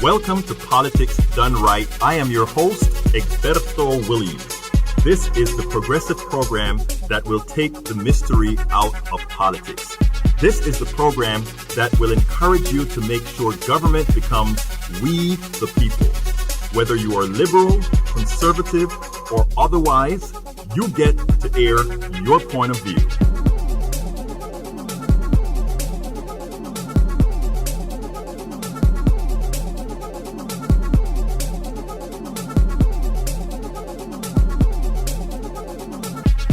Welcome to Politics Done Right. I am your host, Egberto Williams. This is the progressive program that will take the mystery out of politics. This is the program that will encourage you to make sure government becomes we the people. Whether you are liberal, conservative, or otherwise, you get to air your point of view.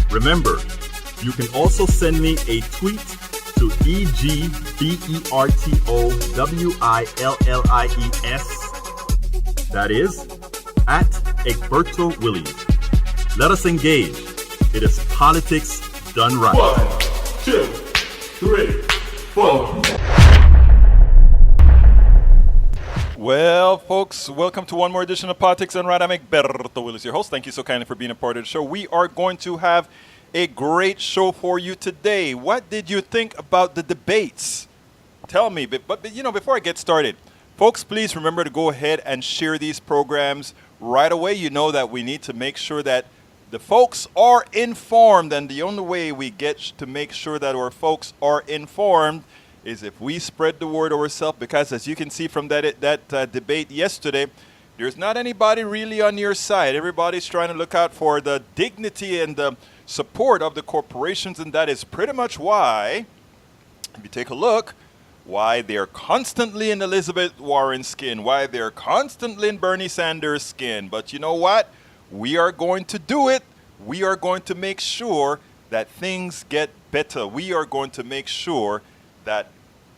Remember, you can also send me a tweet to EGBERTOWILLIES. That is, at Egberto Williams. Let us engage. It is politics done right. 1, 2, 3, 4. Well, folks, welcome to one more edition of Politics Done Right. I'm Egberto Williams, your host. Thank you so kindly for being a part of the show. We are going to have a great show for you today. What did you think about the debates? Tell me, but before I get started, folks, please remember to go ahead and share these programs right away. You know that we need to make sure that the folks are informed, and the only way we get to make sure that our folks are informed is if we spread the word ourselves, because as you can see from that debate yesterday, there's not anybody really on your side. Everybody's trying to look out for the dignity and the support of the corporations, and that is pretty much why, if you take a look, why they're constantly in Elizabeth Warren's skin, why they're constantly in Bernie Sanders' skin. But you know what? We are going to do it. We are going to make sure that things get better. We are going to make sure that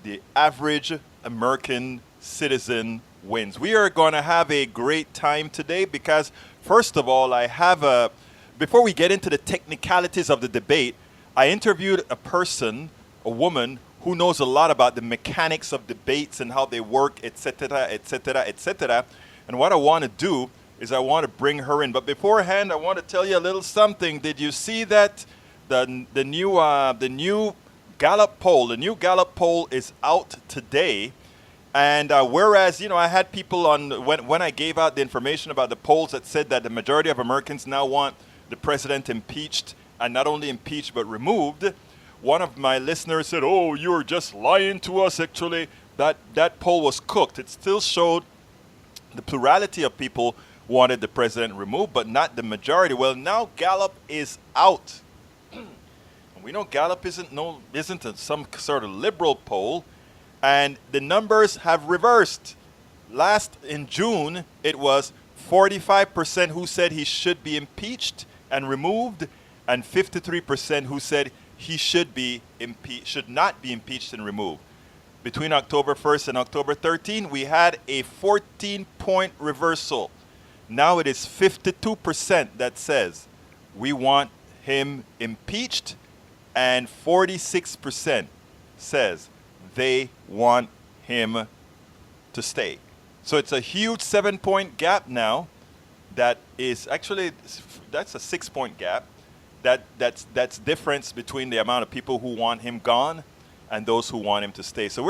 the average American citizen wins. We are going to have a great time today because, first of all, before we get into the technicalities of the debate, I interviewed a woman who knows a lot about the mechanics of debates and how they work, etc., etc., etc. And what I want to do is I want to bring her in. But beforehand, I want to tell you a little something. Did you see that the new Gallup poll? The new Gallup poll is out today. And whereas, I had people on when I gave out the information about the polls that said that the majority of Americans now want the president impeached, and not only impeached but removed, one of my listeners said, "Oh, you're just lying to us." Actually, that poll was cooked. It still showed the plurality of people wanted the president removed, but not the majority. Well, now Gallup is out. We know Gallup isn't some sort of liberal poll, and the numbers have reversed. In June, it was 45% who said he should be impeached and removed, and 53% who said he should not be impeached and removed. Between October 1st and October 13th, we had a 14-point reversal. Now it is 52% that says we want him impeached, and 46% says they want him to stay. So it's a huge 7-point gap now. That's a 6-point gap. That's difference between the amount of people who want him gone and those who want him to stay. So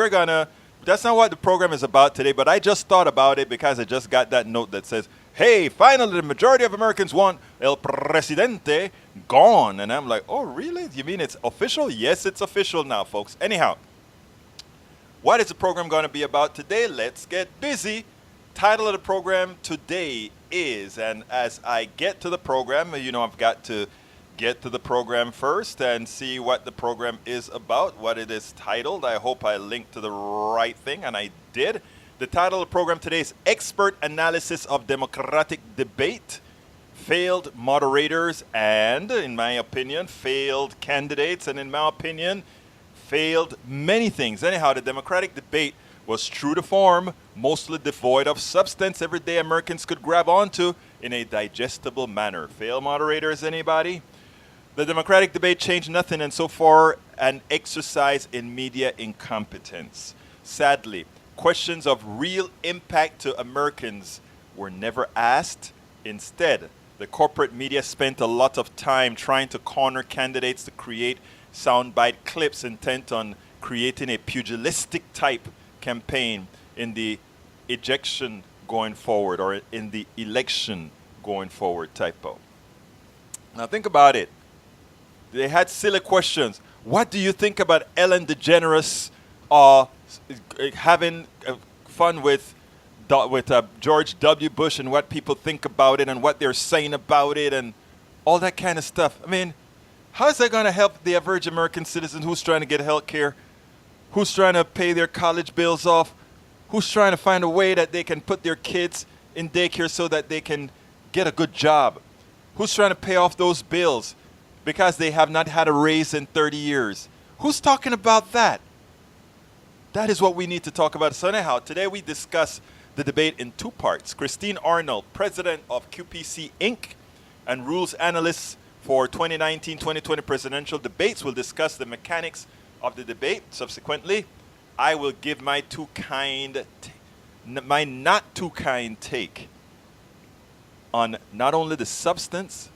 that's not what the program is about today, but I just thought about it because I just got that note that says, "Hey, finally the majority of Americans want El Presidente gone." And I'm like, "Oh, really? You mean it's official?" Yes, it's official now, folks. Anyhow, what is the program going to be about today? Let's get busy. Title of the program today is, and as I get to the program, I've got to get to the program first and see what the program is about, what it is titled. I hope I linked to the right thing, and I did. The title of the program today is Expert Analysis of Democratic Debate, Failed Moderators, and, in my opinion, failed candidates, and in my opinion, failed many things. Anyhow, the Democratic debate was true to form, mostly devoid of substance everyday Americans could grab onto in a digestible manner. Failed moderators, anybody? The Democratic debate changed nothing, and so far an exercise in media incompetence. Sadly, questions of real impact to Americans were never asked. Instead, the corporate media spent a lot of time trying to corner candidates to create soundbite clips intent on creating a pugilistic type campaign in the ejection going forward or in the election going forward typo. Now think about it. They had silly questions. What do you think about Ellen DeGeneres having fun with George W. Bush and what people think about it and what they're saying about it and all that kind of stuff? I mean, how is that going to help the average American citizen who's trying to get health care, who's trying to pay their college bills off, who's trying to find a way that they can put their kids in daycare so that they can get a good job, who's trying to pay off those bills because they have not had a raise in 30 years? Who's talking about that? That is what we need to talk about. So anyhow, today we discuss the debate in two parts. Kristin Arnold, president of QPC Inc. and rules analyst for 2019-2020 presidential debates, will discuss the mechanics of the debate. Subsequently, I will give my not too kind take on not only the substance,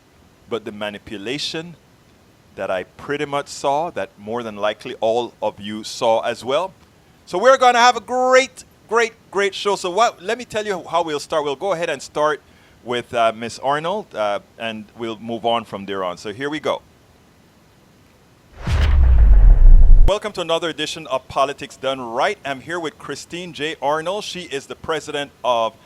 but the manipulation that I pretty much saw, that more than likely all of you saw as well. So we're going to have a great show. So let me tell you how we'll start. We'll go ahead and start with Ms. Arnold, and we'll move on from there on. So here we go. Welcome to another edition of Politics Done Right. I'm here with Kristin J. Arnold. She is the president of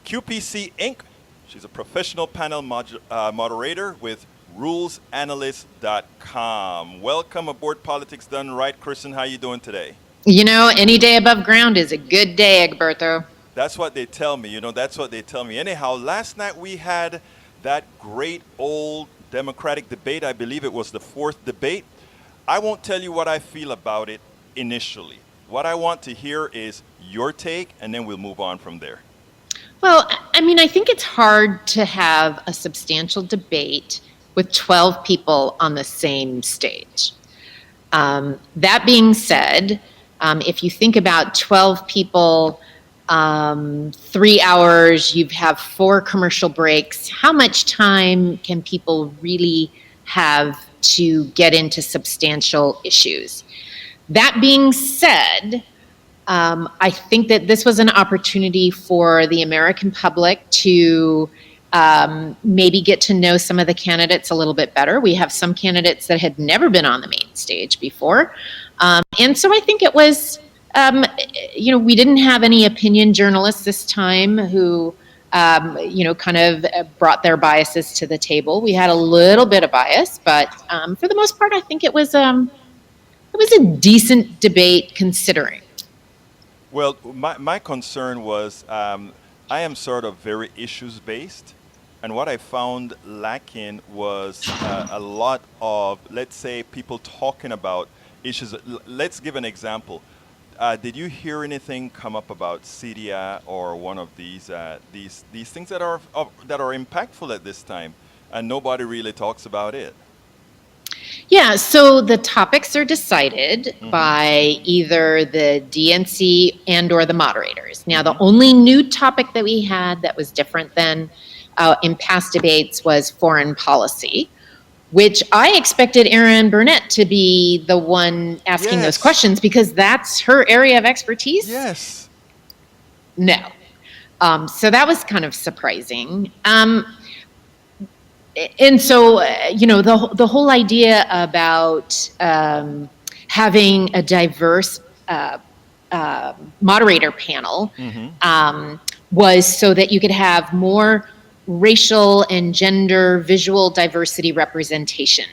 QPC Inc. She's a professional panel moderator with rulesanalyst.com. Welcome aboard Politics Done Right. Kristin, how you doing today? You know, any day above ground is a good day, Egberto. That's what they tell me. That's what they tell me. Anyhow, last night we had that great old Democratic debate. I believe it was the fourth debate. I won't tell you what I feel about it initially. What I want to hear is your take, and then we'll move on from there. Well, I mean, I think it's hard to have a substantial debate with 12 people on the same stage. That being said, if you think about 12 people, 3 hours, you have 4 commercial breaks, how much time can people really have to get into substantial issues? That being said, I think that this was an opportunity for the American public to maybe get to know some of the candidates a little bit better. We have some candidates that had never been on the main stage before. And so I think it was, we didn't have any opinion journalists this time who, kind of brought their biases to the table. We had a little bit of bias, but for the most part, I think it was a decent debate considering. Well, my concern was I am sort of very issues-based. And what I found lacking was a lot of, let's say, people talking about issues. Let's give an example. Did you hear anything come up about CDA or one of these things that are impactful at this time, and nobody really talks about it? Yeah, so the topics are decided by either the DNC and or the moderators. Now, the only new topic that we had that was different than in past debates was foreign policy, which I expected Erin Burnett to be the one asking those questions because that's her area of expertise. Yes. No. So that was kind of surprising. And so, the whole idea about having a diverse moderator panel was so that you could have more racial and gender visual diversity representation.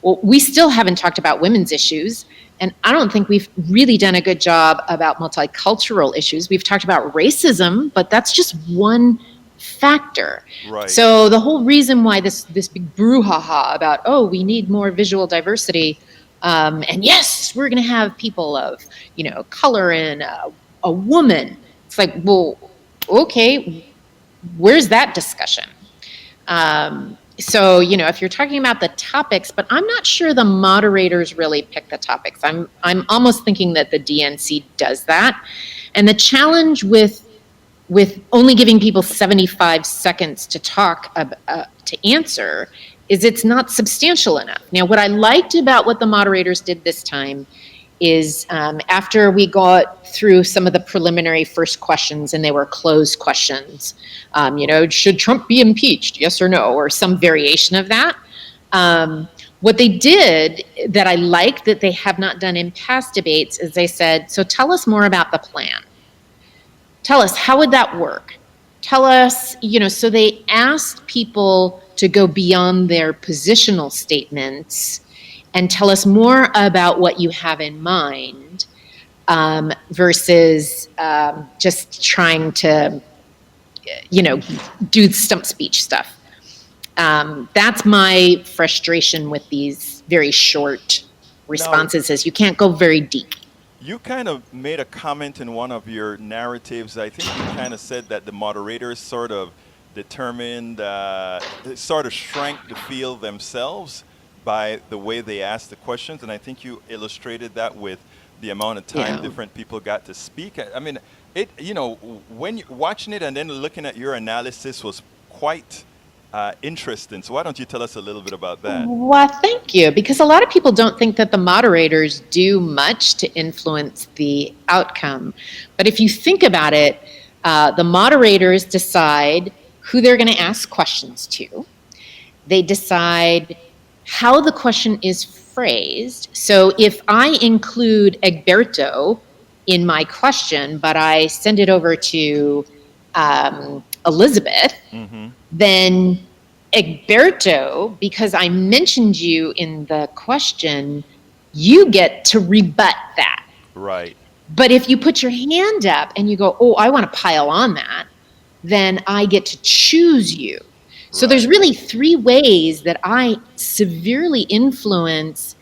Well, we still haven't talked about women's issues, and I don't think we've really done a good job about multicultural issues. We've talked about racism, but that's just one factor. Right. So the whole reason why this big brouhaha about, we need more visual diversity, and yes, we're going to have people of, color and a woman. It's like, well, okay, where's that discussion? So, if you're talking about the topics, but I'm not sure the moderators really pick the topics. I'm almost thinking that the DNC does that. And the challenge with only giving people 75 seconds to talk, to answer, is it's not substantial enough. Now, what I liked about what the moderators did this time is after we got through some of the preliminary first questions, and they were closed questions, should Trump be impeached, yes or no, or some variation of that. What they did that I like that they have not done in past debates is they said, so tell us more about the plan. Tell us, how would that work? Tell us, so they asked people to go beyond their positional statements and tell us more about what you have in mind, versus just trying to, do stump speech stuff. That's my frustration with these very short responses, is you can't go very deep. You kind of made a comment in one of your narratives. I think you kind of said that the moderators sort of determined, sort of shrank the field themselves by the way they asked the questions. And I think you illustrated that with the amount of time different people got to speak. I mean, when you're watching it and then looking at your analysis was quite interesting. So why don't you tell us a little bit about that? Well, thank you. Because a lot of people don't think that the moderators do much to influence the outcome. But if you think about it, the moderators decide who they're going to ask questions to. They decide how the question is phrased. So if I include Egberto in my question, but I send it over to Elizabeth, then Egberto, because I mentioned you in the question, you get to rebut that. Right. But if you put your hand up and you go, oh, I want to pile on that, then I get to choose you. So there's really three ways that I severely influence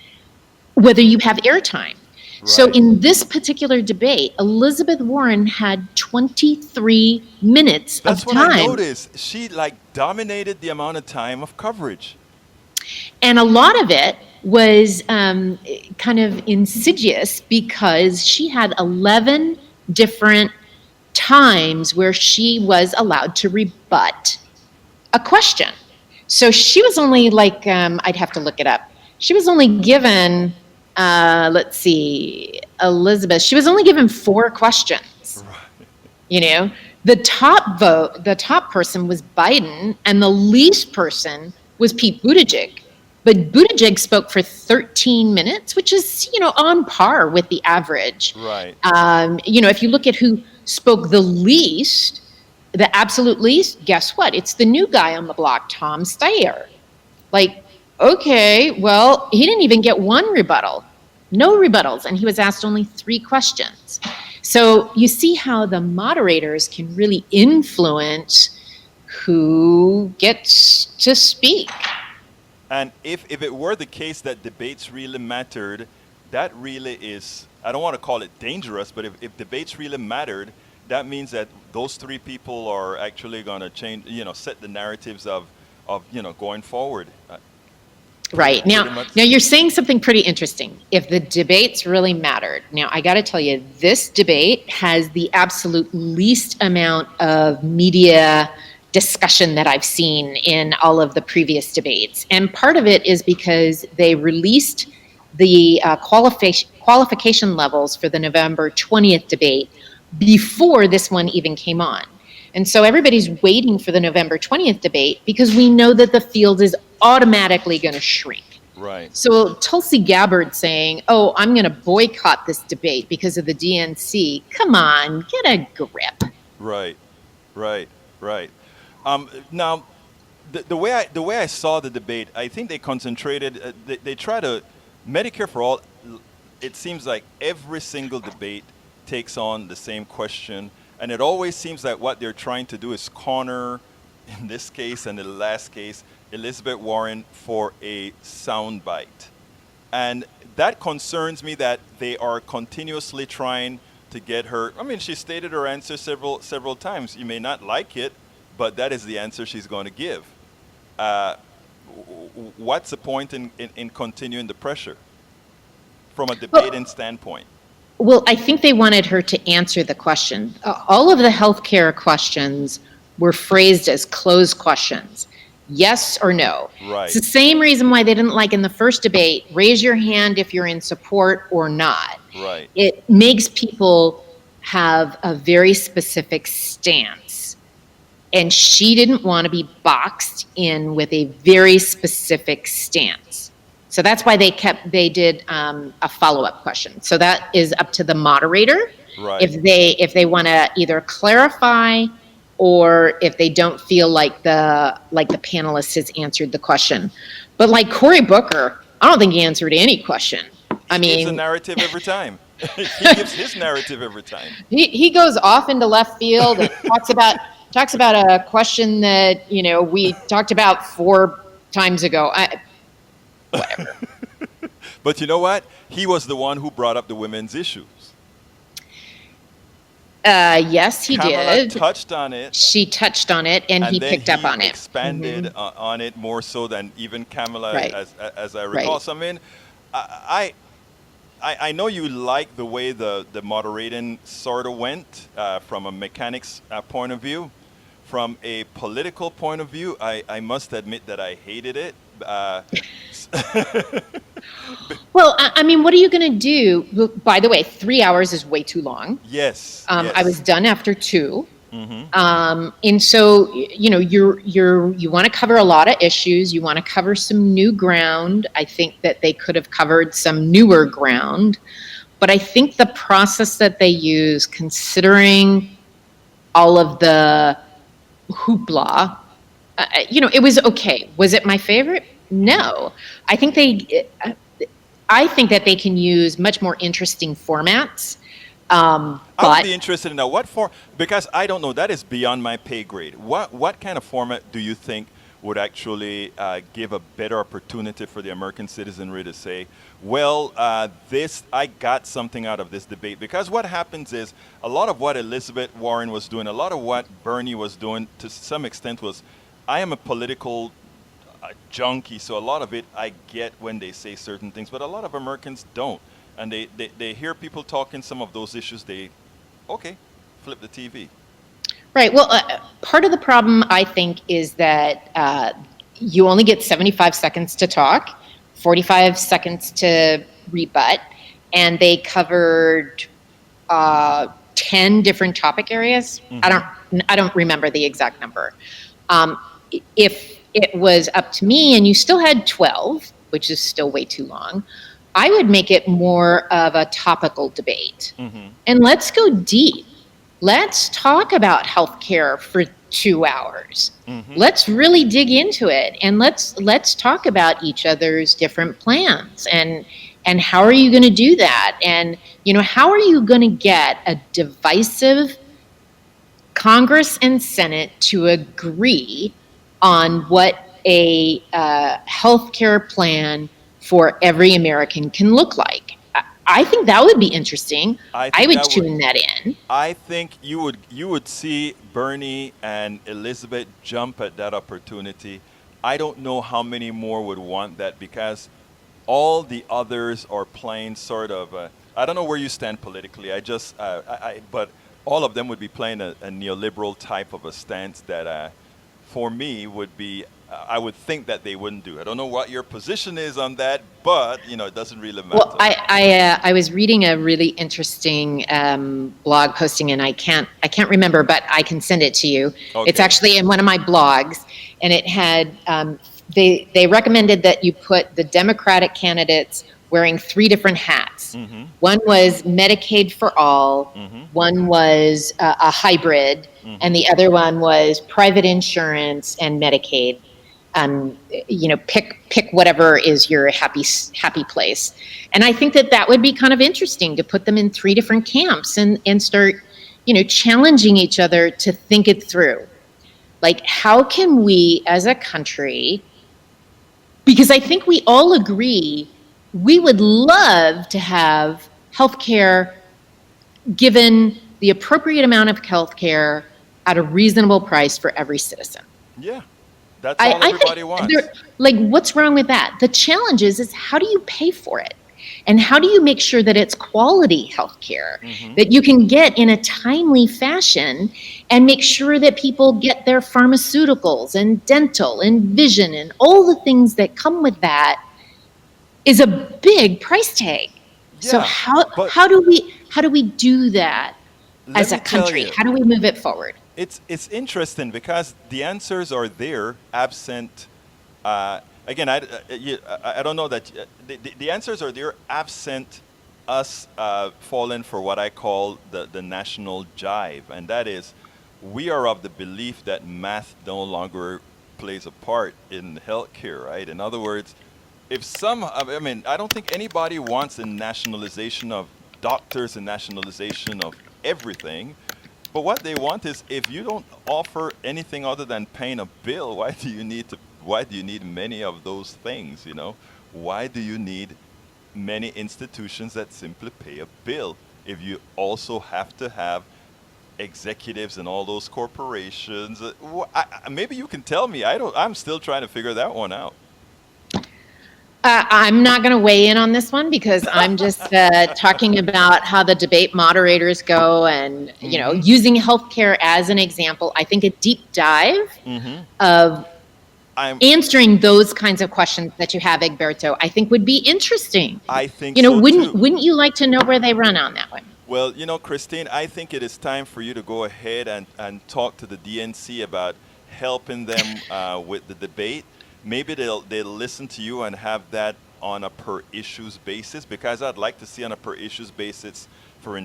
whether you have airtime. Right. So in this particular debate, Elizabeth Warren had 23 minutes of time. That's what I noticed. She dominated the amount of time of coverage. And a lot of it was kind of insidious because she had 11 different times where she was allowed to rebut a question. So she was only I'd have to look it up. She was only given, let's see, Elizabeth, she was only given 4 questions. Right. The top person was Biden, and the least person was Pete Buttigieg. But Buttigieg spoke for 13 minutes, which is, on par with the average. Right. If you look at who spoke the least, the absolute least, guess what? It's the new guy on the block, Tom Steyer. Okay, well, he didn't even get 1 rebuttal. No rebuttals, and he was asked only 3 questions. So you see how the moderators can really influence who gets to speak. And if it were the case that debates really mattered, that really is, I don't want to call it dangerous, but if debates really mattered, that means that those 3 people are actually going to change, set the narratives of going forward. Right. Now you're saying something pretty interesting. If the debates really mattered. Now, I got to tell you, this debate has the absolute least amount of media discussion that I've seen in all of the previous debates. And part of it is because they released the qualification levels for the November 20th debate before this one even came on. And so everybody's waiting for the November 20th debate because we know that the field is automatically going to shrink. Right. So Tulsi Gabbard saying, oh, I'm going to boycott this debate because of the DNC. Come on, get a grip. Right. Now, the way I saw the debate, I think they concentrated, they try to, Medicare for All, it seems like every single debate takes on the same question. And it always seems like what they're trying to do is corner, in this case and in the last case, Elizabeth Warren for a soundbite. And that concerns me that they are continuously trying to get her. I mean, she stated her answer several times. You may not like it, but that is the answer she's going to give. What's the point in continuing the pressure from a debating standpoint? Well, I think they wanted her to answer the question. All of the healthcare questions were phrased as closed questions. Yes or no. Right. It's the same reason why they didn't like in the first debate, raise your hand if you're in support or not. Right. It makes people have a very specific stance. And she didn't want to be boxed in with a very specific stance. So that's why they did a follow-up question. So that is up to the moderator. Right. If they want to either clarify or if they don't feel like the panelist has answered the question. But like Cory Booker, I don't think he answered any question. He gives a narrative every time. He gives his narrative every time. He goes off into left field and talks about a question that, we talked about 4 times ago. Whatever. But you know what? He was the one who brought up the women's issues. Yes, he Kamala did. touched on it. She touched on it, and he picked up on it. Expanded on it more so than even Kamala, Right. as I recall. Right. So I mean, I know you like the way the moderating sort of went from a mechanics point of view. From a political point of view, I must admit that I hated it. Well, I mean, what are you going to do? By the way, 3 hours is way too long. Yes. I was done after 2. Mm-hmm. And so, you want to cover a lot of issues. You want to cover some new ground. I think that they could have covered some newer ground. But I think the process that they use, considering all of the hoopla, it was okay. Was it my favorite? No. I think that they can use much more interesting formats. I But would be interested in that. What form? Because I don't know. That is beyond my pay grade. What kind of format do you think would actually give a better opportunity for the American citizenry to say, well, I got something out of this debate? Because what happens is a lot of what Elizabeth Warren was doing, a lot of what Bernie was doing to some extent was, I am a political junkie, so a lot of it I get when they say certain things, but a lot of Americans don't. And they hear people talking some of those issues, flip the TV. right. Well, part of the problem, I think, is that you only get 75 seconds to talk, 45 seconds to rebut, and they covered 10 different topic areas. Mm-hmm. I don't remember the exact number. If it was up to me and you still had 12, which is still way too long, I would make it more of a topical debate. Mm-hmm. And let's go deep. Let's talk about healthcare for 2 hours. Mm-hmm. Let's really dig into it, and let's talk about each other's different plans and how are you going to do that, and how are you going to get a divisive Congress and Senate to agree on what a healthcare plan for every American can look like. I think that would be interesting. I would tune that in. I think you would see Bernie and Elizabeth jump at that opportunity. I don't know how many more would want that, because all the others are playing sort of I don't know where you stand politically. But all of them would be playing a neoliberal type of a stance that for me would be, I would think that they wouldn't do. I don't know what your position is on that, but it doesn't really matter. Well, I was reading a really interesting blog posting, and I can't remember, but I can send it to you. Okay. It's actually in one of my blogs, and it had they recommended that you put the Democratic candidates wearing 3 different hats. Mm-hmm. One was Medicaid for all, Mm-hmm. one was a hybrid, Mm-hmm. and the other one was private insurance and Medicaid. Pick whatever is your happy place. And I think that would be kind of interesting to put them in 3 different camps and start, challenging each other to think it through. Like, how can we as a country, because I think we all agree we would love to have healthcare, given the appropriate amount of healthcare at a reasonable price for every citizen. Yeah. That's all everybody wants. Like, what's wrong with that? The challenge is how do you pay for it? And how do you make sure that it's quality healthcare that you can get in a timely fashion and make sure that people get their pharmaceuticals and dental and vision and all the things that come with that is a big price tag. So Yeah, but how do we do that let as a me tell country? you, How do we move it forward? it's interesting because the answers are there, absent. Again, I don't know that the answers are there, absent us falling for what I call the national jive, and that is, we are of the belief that math no longer plays a part in healthcare, right? In other words, I mean, I don't think anybody wants a nationalization of doctors and nationalization of everything. But what they want is, if you don't offer anything other than paying a bill, why do you need many of those things, you know? Why do you need many institutions that simply pay a bill if you also have to have executives and all those corporations? Maybe you can tell me. I'm still trying to figure that one out. I'm not going to weigh in on this one because I'm just talking about how the debate moderators go, and using healthcare as an example. I think a deep dive of I'm answering those kinds of questions that you have, Egberto, I think would be interesting. I think so too. Wouldn't you like to know where they run on that one? Well, Christine, I think it is time for you to go ahead and talk to the DNC about helping them with the debate. Maybe they'll listen to you and have that on a per issues basis, because I'd like to see on a per issues basis for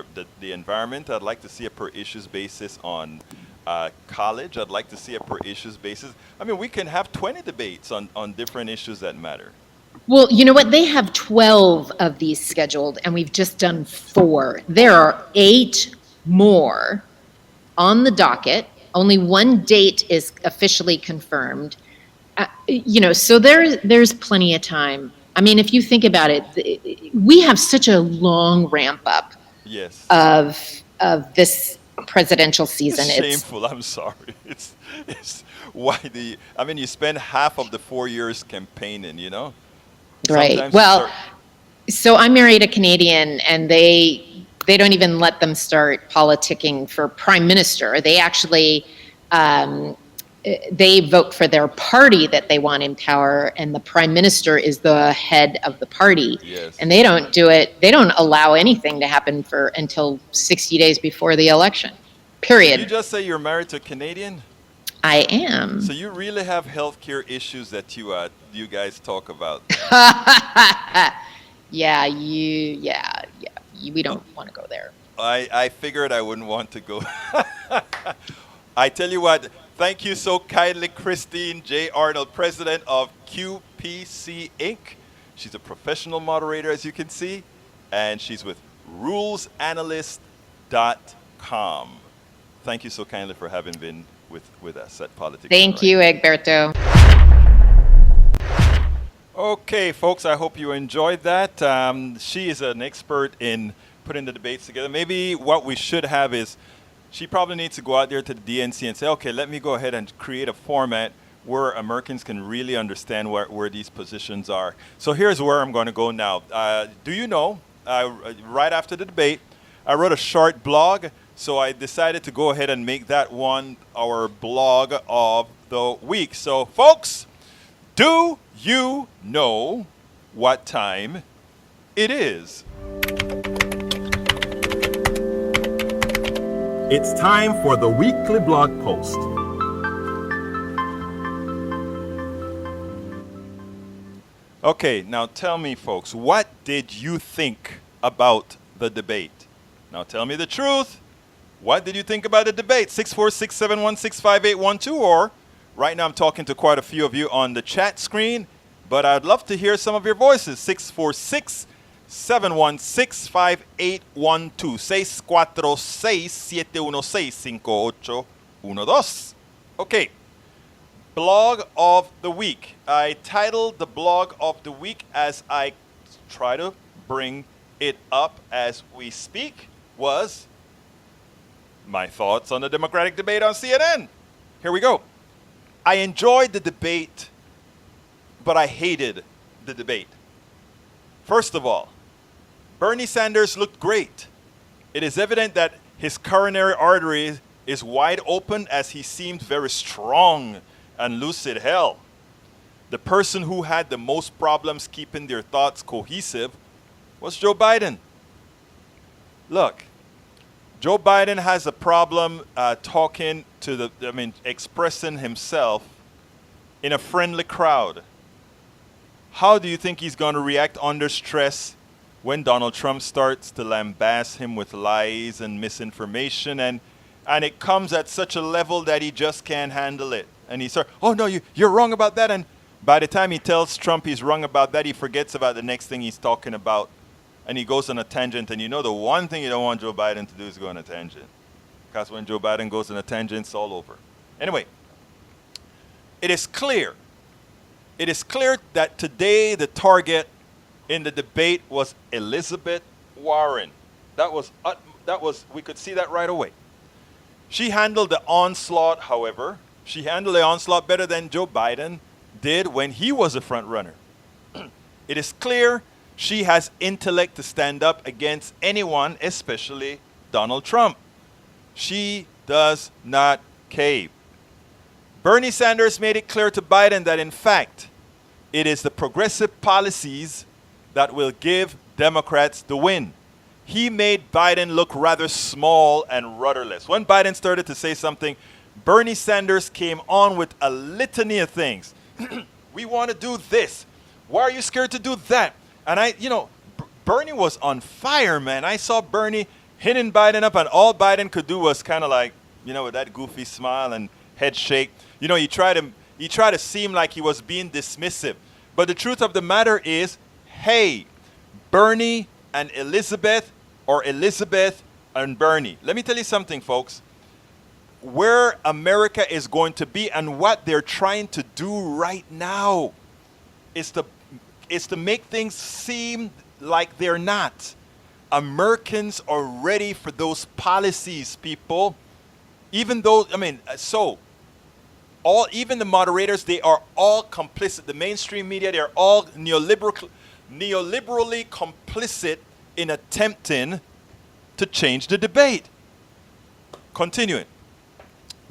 the environment. I'd like to see a per issues basis on college. I'd like to see a per issues basis. I mean, we can have 20 debates on different issues that matter. Well, you know what? They have 12 of these scheduled, and we've just done 4. There are 8 more on the docket. Only one date is officially confirmed. So there's plenty of time. I mean, if you think about it, we have such a long ramp up Yes. of this presidential season. It's shameful. I'm sorry. It's you spend half of the 4 years campaigning, Right. Sometimes Well, so I married a Canadian, and they don't even let them start politicking for prime minister. They actually they vote for their party that they want in power, and the prime minister is the head of the party. Yes. And they don't do it. They don't allow anything to happen until 60 days before the election. Period. Did you just say you're married to a Canadian? I am. So you really have healthcare issues that you guys talk about. Yeah, we don't want to go there. I figured I wouldn't want to go. I tell you what, thank you so kindly, Kristin J. Arnold, president of QPC Inc. She's a professional moderator, as you can see, and she's with rulesanalyst.com. Thank you so kindly for having been with us at Politics. Thank you, Egberto. Okay, folks, I hope you enjoyed that. She is an expert in putting the debates together. Maybe what we should have is, she probably needs to go out there to the DNC and say, okay, let me go ahead and create a format where Americans can really understand where these positions are. So here's where I'm going to go now. Do you know, right after the debate, I wrote a short blog. So I decided to go ahead and make that one our blog of the week. So, folks, do you know what time it is? It's time for the weekly blog post. Okay, now tell me, folks, what did you think about the debate? Now tell me the truth. What did you think about the debate? 646-716-5812, or right now I'm talking to quite a few of you on the chat screen, but I'd love to hear some of your voices. 646-716-5812. 646-716-5812. Okay. Blog of the week. I titled the blog of the week, as I try to bring it up as we speak, was my thoughts on the Democratic debate on CNN. Here we go. I enjoyed the debate, but I hated the debate. First of all, Bernie Sanders looked great. It is evident that his coronary artery is wide open as he seemed very strong and lucid. Hell, the person who had the most problems keeping their thoughts cohesive was Joe Biden. Look, Joe Biden has a problem expressing himself in a friendly crowd. How do you think he's going to react under stress when Donald Trump starts to lambast him with lies and misinformation, and it comes at such a level that he just can't handle it? And he starts, oh no, you're wrong about that. And by the time he tells Trump he's wrong about that, he forgets about the next thing he's talking about. And he goes on a tangent. And you know the one thing you don't want Joe Biden to do is go on a tangent. Because when Joe Biden goes on a tangent, it's all over. Anyway, it is clear that today the target in the debate was Elizabeth Warren. That was we could see that right away. She handled the onslaught, however. She handled the onslaught better than Joe Biden did when he was a front runner. It is clear she has intellect to stand up against anyone, especially Donald Trump. She does not cave. Bernie Sanders made it clear to Biden that, in fact, it is the progressive policies that will give Democrats the win. He made Biden look rather small and rudderless. When Biden started to say something, Bernie Sanders came on with a litany of things. We want to do this. Why are you scared to do that? And Bernie was on fire, man. I saw Bernie hitting Biden up, and all Biden could do was kind of like, with that goofy smile and head shake. He tried to seem like he was being dismissive. But the truth of the matter is, hey, Bernie and Elizabeth, or Elizabeth and Bernie. Let me tell you something, folks. Where America is going to be and what they're trying to do right now is to make things seem like they're not. Americans are ready for those policies, people. Even though, even the moderators, they are all complicit. The mainstream media, they're all neoliberally complicit in attempting to change the debate. Continuing.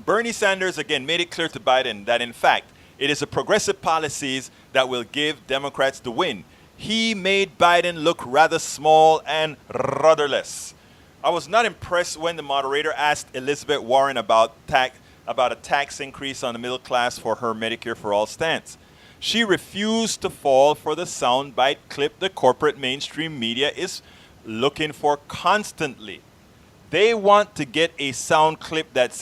Bernie Sanders, again, made it clear to Biden that, in fact, it is the progressive policies that will give Democrats the win. He made Biden look rather small and rudderless. I was not impressed when the moderator asked Elizabeth Warren about a tax increase on the middle class for her Medicare for All stance. She refused to fall for the soundbite clip the corporate mainstream media is looking for constantly. They want to get a sound clip that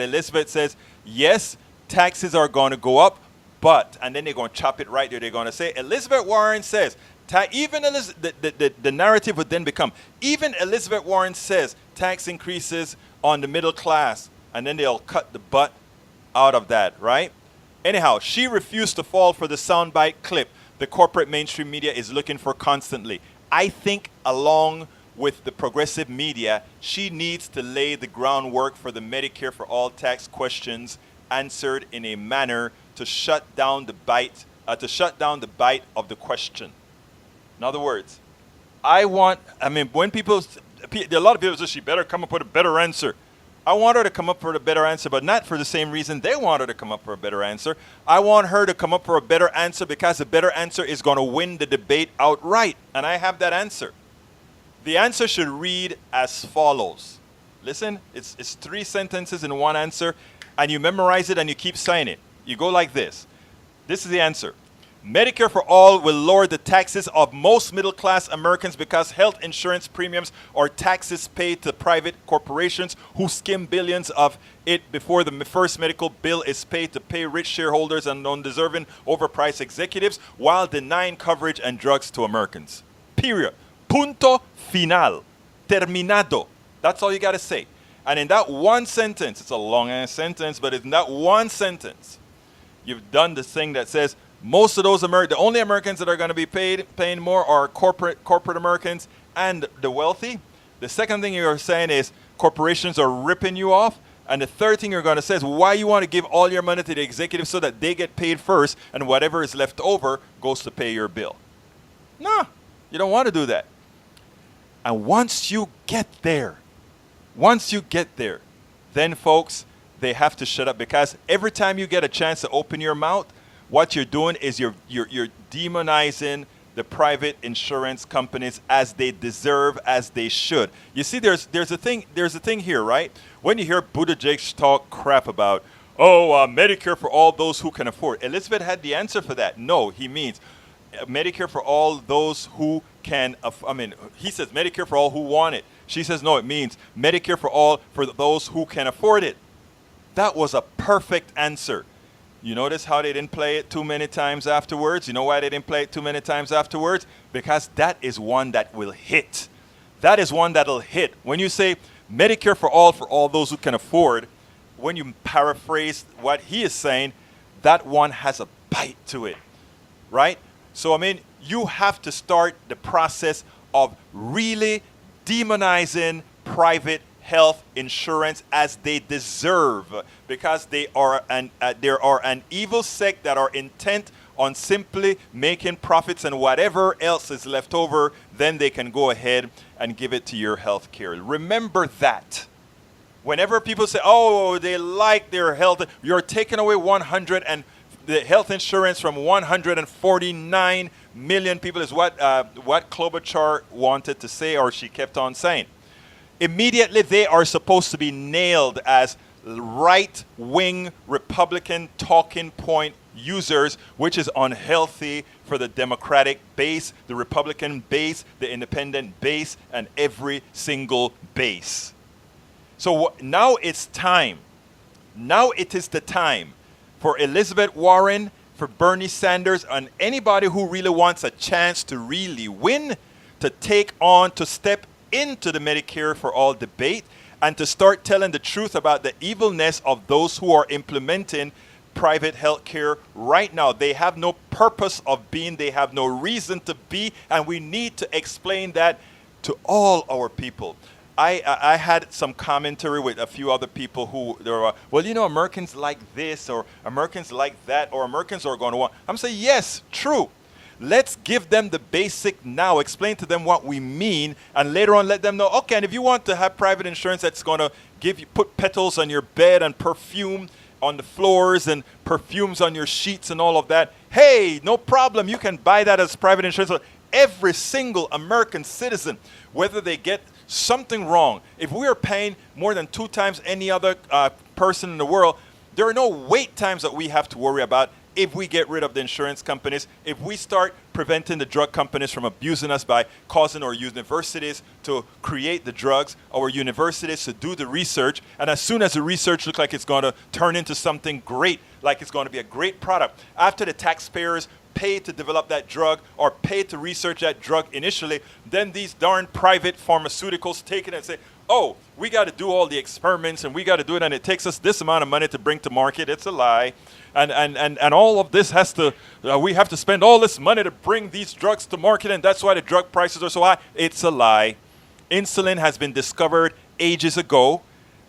Elizabeth says, yes, taxes are going to go up, but, and then they're going to chop it right there. They're going to say, Elizabeth Warren says, the narrative would then become, even Elizabeth Warren says tax increases on the middle class, and then they'll cut the butt out of that, right? Anyhow, she refused to fall for the soundbite clip the corporate mainstream media is looking for constantly. I think along with the progressive media, she needs to lay the groundwork for the Medicare for All tax questions answered in a manner to shut down the bite of the question. In other words, when people, there are a lot of people say she better come up with a better answer. I want her to come up with a better answer, but not for the same reason they want her to come up for a better answer. I want her to come up for a better answer because a better answer is going to win the debate outright. And I have that answer. The answer should read as follows. Listen, it's 3 sentences in one answer, and you memorize it and you keep saying it. You go like this. This is the answer. Medicare for All will lower the taxes of most middle-class Americans because health insurance premiums are taxes paid to private corporations who skim billions of it before the first medical bill is paid to pay rich shareholders and undeserving overpriced executives while denying coverage and drugs to Americans. Period. Punto final. Terminado. That's all you got to say. And in that one sentence, it's a long-ass sentence, but in that one sentence, you've done the thing that says, most of those the only Americans that are going to be paying more are corporate Americans and the wealthy. The second thing you're saying is corporations are ripping you off. And the third thing you're going to say is why you want to give all your money to the executives so that they get paid first and whatever is left over goes to pay your bill. No, You don't want to do that. And once you get there, then folks, they have to shut up, because every time you get a chance to open your mouth, what you're doing is you're demonizing the private insurance companies as they deserve, as they should. You see, there's a thing here, right? When you hear Buttigieg talk crap about, Medicare for all those who can afford. Elizabeth had the answer for that. No, he means Medicare for all those who can. He says Medicare for all who want it. She says no, it means Medicare for those who can afford it. That was a perfect answer. You notice how they didn't play it too many times afterwards? You know why they didn't play it too many times afterwards? Because that is one that will hit. That is one that'll hit. When you say Medicare for all those who can afford, when you paraphrase what he is saying, that one has a bite to it, right? So, you have to start the process of really demonizing private health insurance as they deserve, because there are an evil sect that are intent on simply making profits, and whatever else is left over, then they can go ahead and give it to your health care. Remember that. Whenever people say, they like their health, you're taking away the health insurance from 149 million people is what Klobuchar wanted to say, or she kept on saying. Immediately, they are supposed to be nailed as right-wing Republican talking point users, which is unhealthy for the Democratic base, the Republican base, the independent base, and every single base. So now it's time. Now it is the time for Elizabeth Warren, for Bernie Sanders, and anybody who really wants a chance to really win, to step into the Medicare for all debate and to start telling the truth about the evilness of those who are implementing private health care right now. They have no purpose of being, they have no reason to be, and we need to explain that to all our people. I had some commentary with a few other people who were, Americans like this, or Americans like that, or Americans are going to want. I'm saying, yes, true. Let's give them the basic now, explain to them what we mean, and later on let them know, okay, and if you want to have private insurance that's going to put petals on your bed and perfume on the floors and perfumes on your sheets and all of that, hey, no problem, you can buy that as private insurance. So every single American citizen, whether they get something wrong, if we are paying more than 2 times any other person in the world, there are no wait times that we have to worry about. If we get rid of the insurance companies, if we start preventing the drug companies from abusing us by causing our universities to create the drugs, our universities to do the research, and as soon as the research looks like it's going to turn into something great, like it's going to be a great product, after the taxpayers pay to develop that drug or pay to research that drug initially, then these darn private pharmaceuticals take it and say, we got to do all the experiments and we got to do it, and it takes us this amount of money to bring to market. It's a lie. And all of this we have to spend all this money to bring these drugs to market, and that's why the drug prices are so high. It's a lie. Insulin has been discovered ages ago,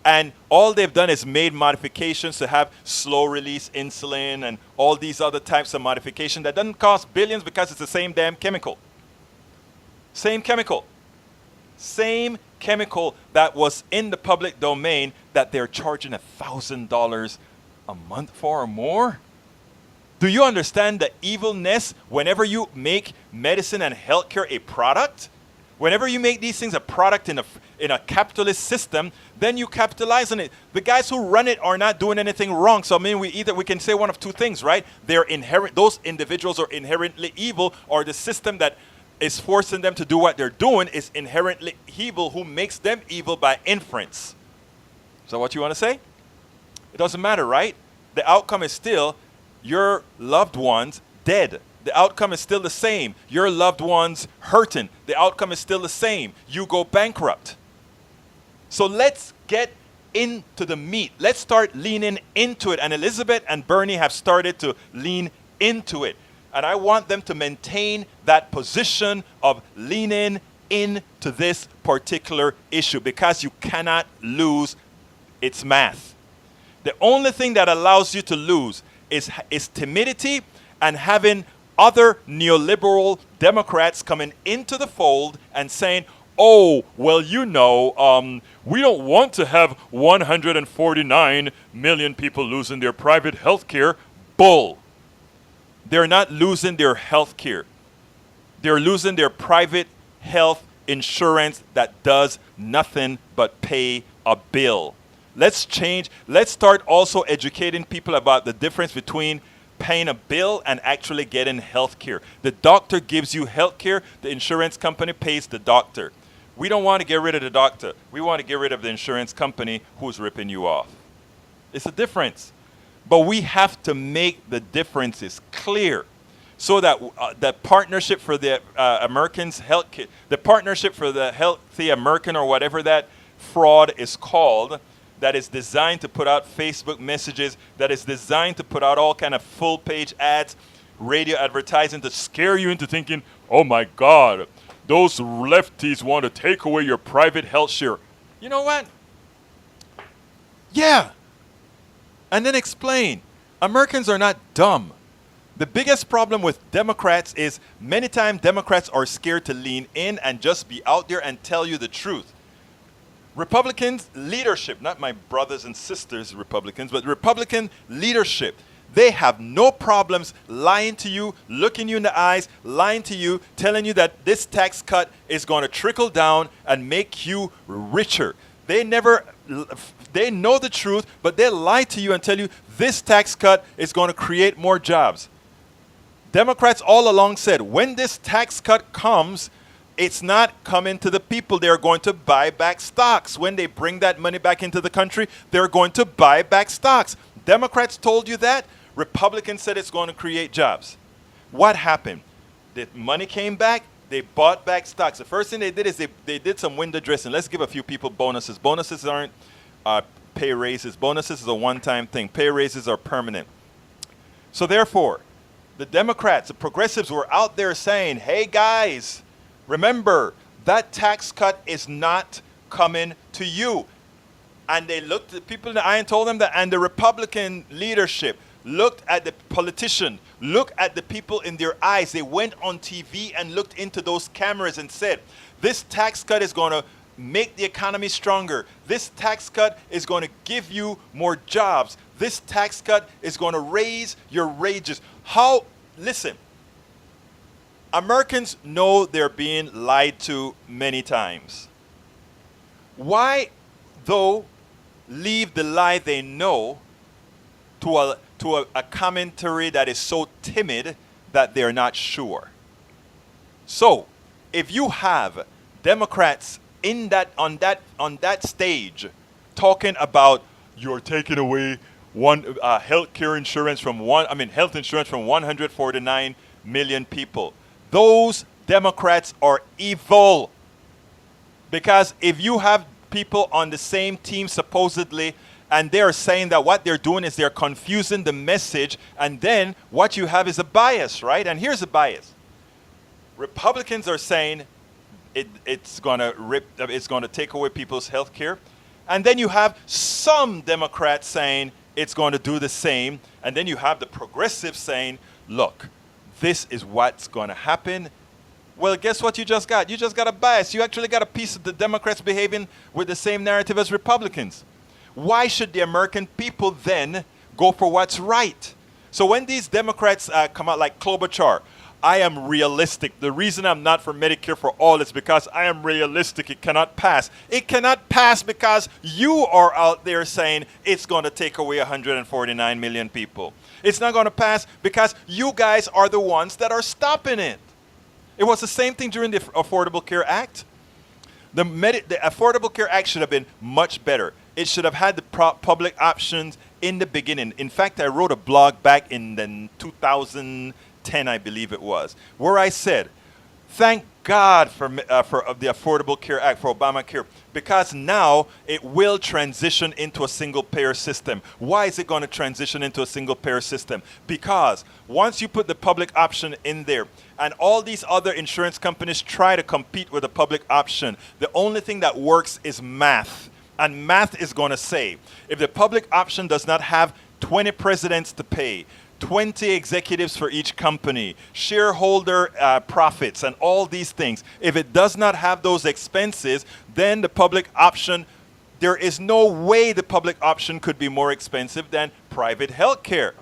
and all they've done is made modifications to have slow-release insulin and all these other types of modification that doesn't cost billions because it's the same damn chemical. Same chemical. Same chemical that was in the public domain that they're charging $1,000 a month for or more. Do you understand the evilness whenever you make medicine and healthcare a product? Whenever you make these things a product in a capitalist system, then you capitalize on it. The guys who run it are not doing anything wrong. So we can say one of two things, right? Those individuals are inherently evil, or the system that is forcing them to do what they're doing is inherently evil, who makes them evil by inference. Is that what you want to say? It doesn't matter, right? The outcome is still your loved ones dead. The outcome is still the same. Your loved ones hurting. The outcome is still the same. You go bankrupt. So let's get into the meat. Let's start leaning into it. And Elizabeth and Bernie have started to lean into it. And I want them to maintain that position of leaning into this particular issue, because you cannot lose. It's math. The only thing that allows you to lose is timidity and having other neoliberal Democrats coming into the fold and saying, oh, well, we don't want to have 149 million people losing their private health care. Bull. They're not losing their health care. They're losing their private health insurance that does nothing but pay a bill. Let's start also educating people about the difference between paying a bill and actually getting health care. The doctor gives you health care, the insurance company pays the doctor. We don't want to get rid of the doctor. We want to get rid of the insurance company who's ripping you off. It's a difference. But we have to make the differences clear so that the partnership for the Americans health care, the partnership for the healthy American or whatever that fraud is called, that is designed to put out Facebook messages, that is designed to put out all kind of full page ads, radio advertising to scare you into thinking, oh my God, those lefties want to take away your private health share. You know what? Yeah. And then explain. Americans are not dumb. The biggest problem with Democrats is many times Democrats are scared to lean in and just be out there and tell you the truth. Republicans leadership, not my brothers and sisters Republicans, but Republican leadership, they have no problems lying to you, looking you in the eyes, lying to you, telling you that this tax cut is going to trickle down and make you richer. They know the truth, but they lie to you and tell you this tax cut is going to create more jobs. Democrats all along said, when this tax cut comes, it's not coming to the people. They're going to buy back stocks. When they bring that money back into the country, they're going to buy back stocks. Democrats told you that. Republicans said it's going to create jobs. What happened? The money came back. They bought back stocks. The first thing they did is they did some window dressing. Let's give a few people bonuses. Bonuses aren't pay raises. Bonuses is a one-time thing. Pay raises are permanent. So therefore, the Democrats, the progressives were out there saying, hey guys, remember, that tax cut is not coming to you. And they looked at people in the eye and told them that, and the Republican leadership looked at the politician, looked at the people in their eyes. They went on TV and looked into those cameras and said, this tax cut is going to make the economy stronger. This tax cut is going to give you more jobs. This tax cut is going to raise your wages. Listen, Americans know they're being lied to many times. Why, though, leave the lie they know to a commentary that is so timid that they're not sure? So, if you have Democrats on that stage talking about you're taking away health insurance from 149 million people, those Democrats are evil. Because if you have people on the same team supposedly, and they're saying that what they're doing is they're confusing the message, and then what you have is a bias, right? And here's a bias. Republicans are saying it's going to take away people's health care. And then you have some Democrats saying it's going to do the same. And then you have the progressives saying, look, this is what's going to happen. Well, guess what you just got? You just got a bias. You actually got a piece of the Democrats behaving with the same narrative as Republicans. Why should the American people then go for what's right? So when these Democrats come out like Klobuchar, I am realistic. The reason I'm not for Medicare for all is because I am realistic. It cannot pass. It cannot pass because you are out there saying it's going to take away 149 million people. It's not going to pass because you guys are the ones that are stopping it. It was the same thing during the Affordable Care Act. The Affordable Care Act should have been much better. It should have had the public options in the beginning. In fact, I wrote a blog back in the 2010, I believe it was, where I said, thank God for the Affordable Care Act, for Obamacare, because now it will transition into a single-payer system. Why is it going to transition into a single-payer system? Because once you put the public option in there, and all these other insurance companies try to compete with the public option, the only thing that works is math. And math is going to say, if the public option does not have 20 presidents to pay, 20 executives for each company, shareholder profits, and all these things. If it does not have those expenses, then the public option, there is no way the public option could be more expensive than private health care.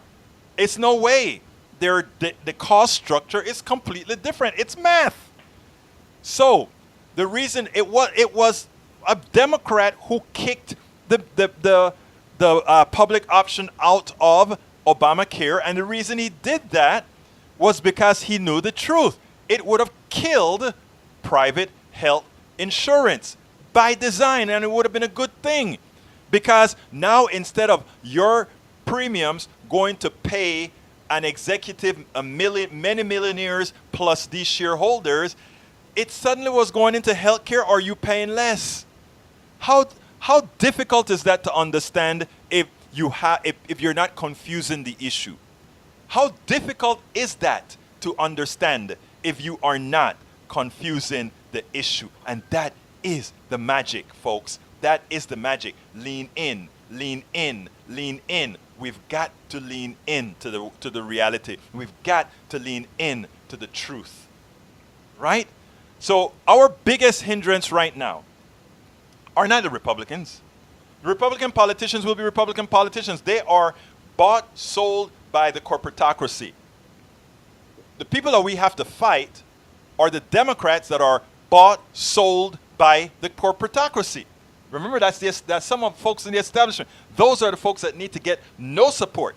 It's no way. The cost structure is completely different. It's math. So the reason it was a Democrat who kicked the public option out of Obamacare, and the reason he did that was because he knew the truth. It would have killed private health insurance by design, and it would have been a good thing, because now instead of your premiums going to pay an executive many millionaires plus these shareholders, it suddenly was going into healthcare. Are you paying less? How difficult is that to understand if you're not confusing the issue? How difficult is that to understand if you are not confusing the issue? And that is the magic, folks. That is the magic. Lean in, lean in, lean in. We've got to lean in to the reality. We've got to lean in to the truth. Right? So our biggest hindrance right now are not the Republicans. The Republican politicians will be Republican politicians. They are bought, sold by the corporatocracy. The people that we have to fight are the Democrats that are bought, sold by the corporatocracy. Remember, that's some of the folks in the establishment. Those are the folks that need to get no support.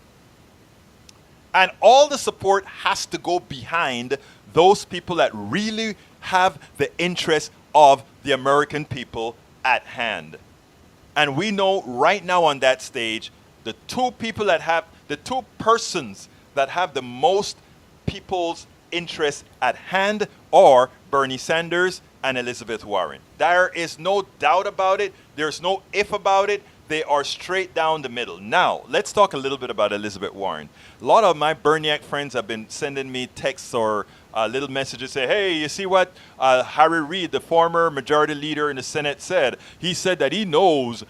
And all the support has to go behind those people that really have the interest of the American people at hand. And we know right now on that stage, the two persons that have the most people's interest at hand are Bernie Sanders and Elizabeth Warren. There is no doubt about it. There's no if about it. They are straight down the middle. Now, let's talk a little bit about Elizabeth Warren. A lot of my Berniac friends have been sending me texts or little messages say, hey, you see what Harry Reid, the former majority leader in the Senate, said? He said that he knows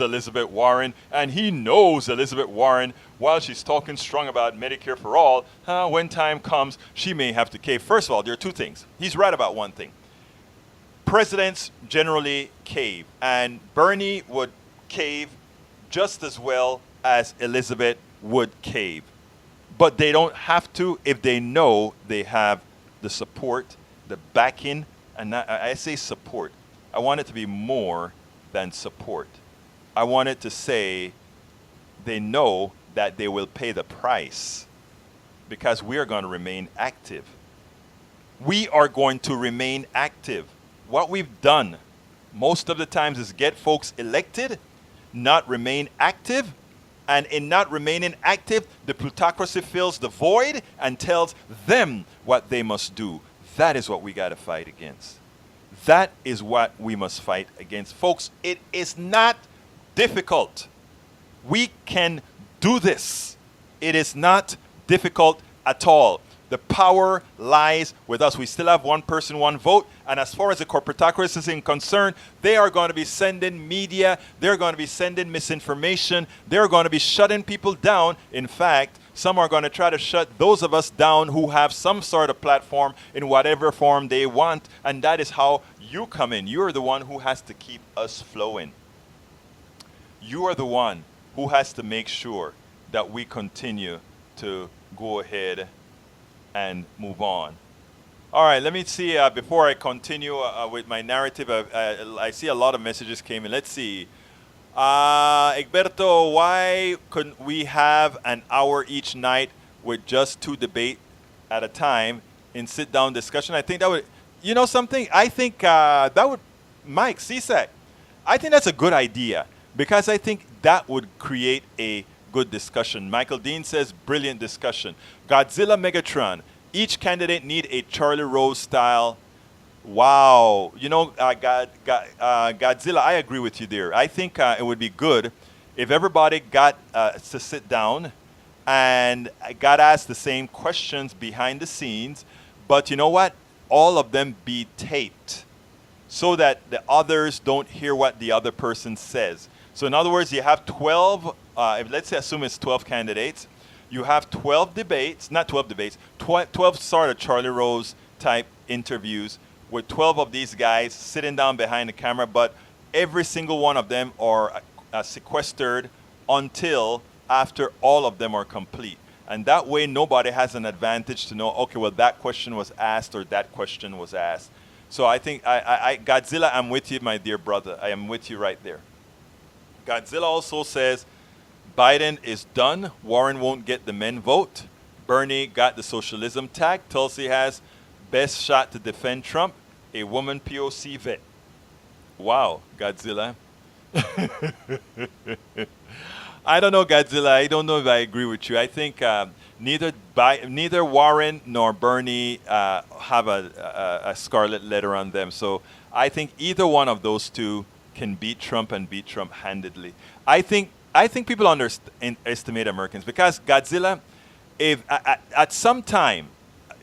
Elizabeth Warren, and he knows Elizabeth Warren, while she's talking strong about Medicare for all, when time comes, she may have to cave. First of all, there are two things. He's right about one thing. Presidents generally cave, and Bernie would cave just as well as Elizabeth would cave. But they don't have to if they know they have the support, the backing, and I say support. I want it to be more than support. I want it to say they know that they will pay the price because we are going to remain active. We are going to remain active. What we've done most of the times is get folks elected, not remain active, and in not remaining active, the plutocracy fills the void and tells them what they must do. That is what we got to fight against. That is what we must fight against. Folks, it is not difficult. We can do this. It is not difficult at all. The power lies with us. We still have one person, one vote. And as far as the corporatocracy is concerned, they are going to be sending media. They're going to be sending misinformation. They're going to be shutting people down. In fact, some are going to try to shut those of us down who have some sort of platform in whatever form they want. And that is how you come in. You're the one who has to keep us flowing. You are the one who has to make sure that we continue to go ahead and move on. All right, let me see, before I continue with my narrative, I see a lot of messages came in. Let's see. Egberto, why couldn't we have an hour each night with just two debate at a time in sit-down discussion? I think that would, you know something? I think that would, Mike, CSAC, I think that's a good idea because I think that would create a good discussion. Michael Dean says, brilliant discussion. Godzilla Megatron. Each candidate need a Charlie Rose style. Wow. You know, Godzilla, I agree with you there. I think it would be good if everybody got to sit down and got asked the same questions behind the scenes. But you know what? All of them be taped so that the others don't hear what the other person says. So in other words, you have 12 let's say assume it's 12 candidates, you have 12 debates, not 12 debates, 12 sort of Charlie Rose type interviews with 12 of these guys sitting down behind the camera, but every single one of them are sequestered until after all of them are complete. And that way nobody has an advantage to know, okay, well, that question was asked or that question was asked. So I think, Godzilla, I'm with you, my dear brother. I am with you right there. Godzilla also says, Biden is done. Warren won't get the men vote. Bernie got the socialism tag. Tulsi has best shot to defend Trump. A woman POC vet. Wow, Godzilla. I don't know, Godzilla. I don't know if I agree with you. I think neither Warren nor Bernie have a scarlet letter on them. So I think either one of those two can beat Trump and beat Trump handedly. I think people underestimate Americans because Godzilla, if at some time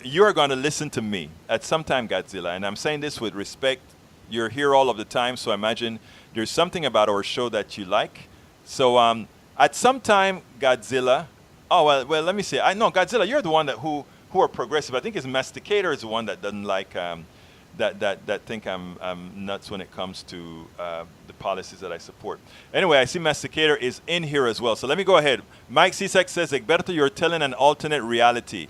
you are going to listen to me, at some time, Godzilla, and I'm saying this with respect. You're here all of the time, so I imagine there's something about our show that you like. So at some time, Godzilla. Oh well. Let me say. I know Godzilla. You're the one who are progressive. I think his Masticator is the one that doesn't like that think I'm nuts when it comes to the policies that I support. Anyway, I see Masticator is in here as well. So let me go ahead. Mike Cisak says, Egberto, you're telling an alternate reality.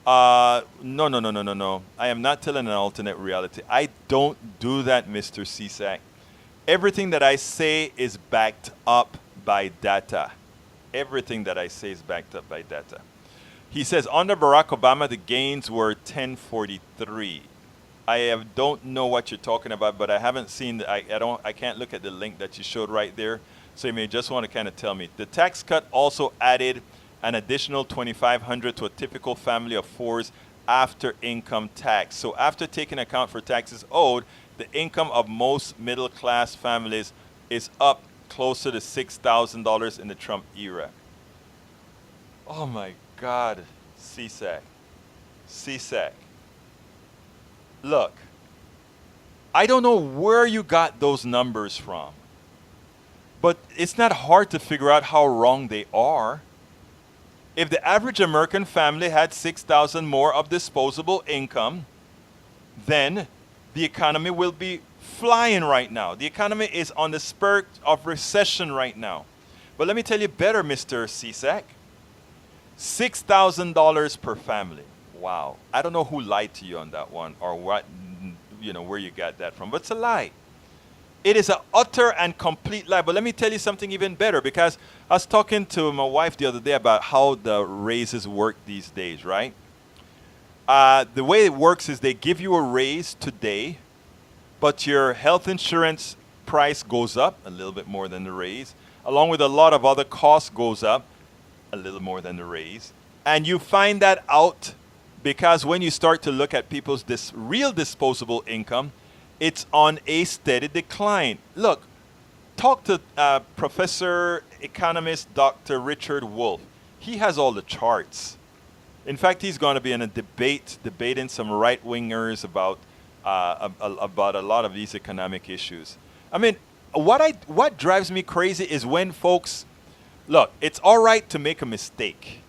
No. I am not telling an alternate reality. I don't do that, Mr. Cisak. Everything that I say is backed up by data. Everything that I say is backed up by data. He says, under Barack Obama, the gains were 1043. I don't know what you're talking about, but I haven't seen. I can't look at the link that you showed right there. So you may just want to kind of tell me. The tax cut also added an additional $2,500 to a typical family of fours after income tax. So after taking account for taxes owed, the income of most middle-class families is up closer to $6,000 in the Trump era. Oh my God, CSAC. Look, I don't know where you got those numbers from, but it's not hard to figure out how wrong they are. If the average American family had $6,000 more of disposable income, then the economy will be flying right now. The economy is on the spurt of recession right now. But let me tell you better, Mr. CSAC. $6,000 per family. Wow. I don't know who lied to you on that one or what, where you got that from, but it's a lie. It is an utter and complete lie. But let me tell you something even better, because I was talking to my wife the other day about how the raises work these days, right? The way it works is they give you a raise today, but your health insurance price goes up a little bit more than the raise, along with a lot of other costs goes up a little more than the raise. And you find that out because when you start to look at people's real disposable income, it's on a steady decline. Look, talk to Professor Economist Dr. Richard Wolff. He has all the charts. In fact, he's going to be in a debating some right-wingers about a lot of these economic issues. I mean, what drives me crazy is when folks, look, it's all right to make a mistake.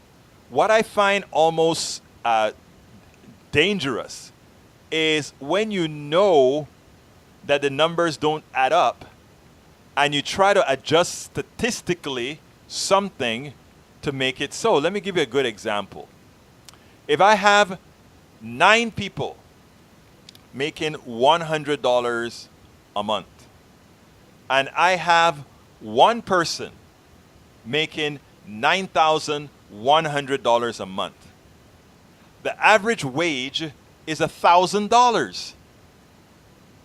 What I find almost dangerous is when you know that the numbers don't add up and you try to adjust statistically something to make it so. Let me give you a good example. If I have 9 people making $100 a month and I have 1 person making $9,100 a month, the average wage is $1,000.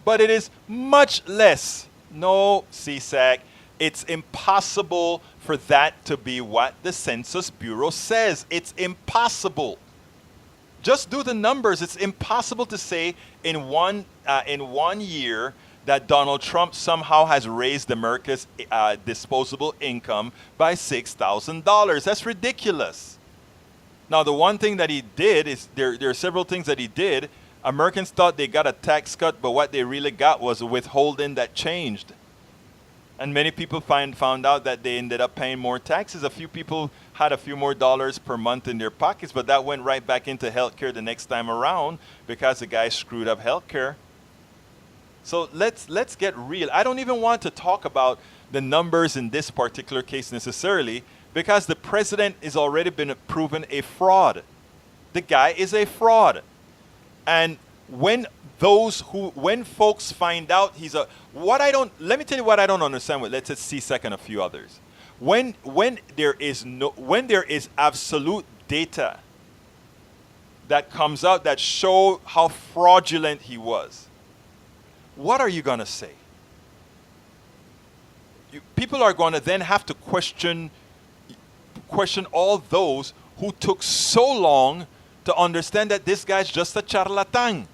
But it is much less. No, CSAC, it's impossible for that to be what the Census Bureau says. It's impossible. Just do the numbers. It's impossible to say in one year that Donald Trump somehow has raised America's disposable income by $6,000. That's ridiculous. Now, the one thing that he did is there are several things that he did. Americans thought they got a tax cut, but what they really got was a withholding that changed. And many people found out that they ended up paying more taxes. A few people had a few more dollars per month in their pockets, but that went right back into healthcare the next time around because the guy screwed up healthcare. So let's get real. I don't even want to talk about the numbers in this particular case necessarily because the president has already been proven a fraud. The guy is a fraud. And when folks find out let me tell you what I don't understand with, let's just see second a few others. When there is absolute data that comes out that show how fraudulent he was, what are you going to say? People are going to then have to question all those who took so long to understand that this guy's just a charlatan.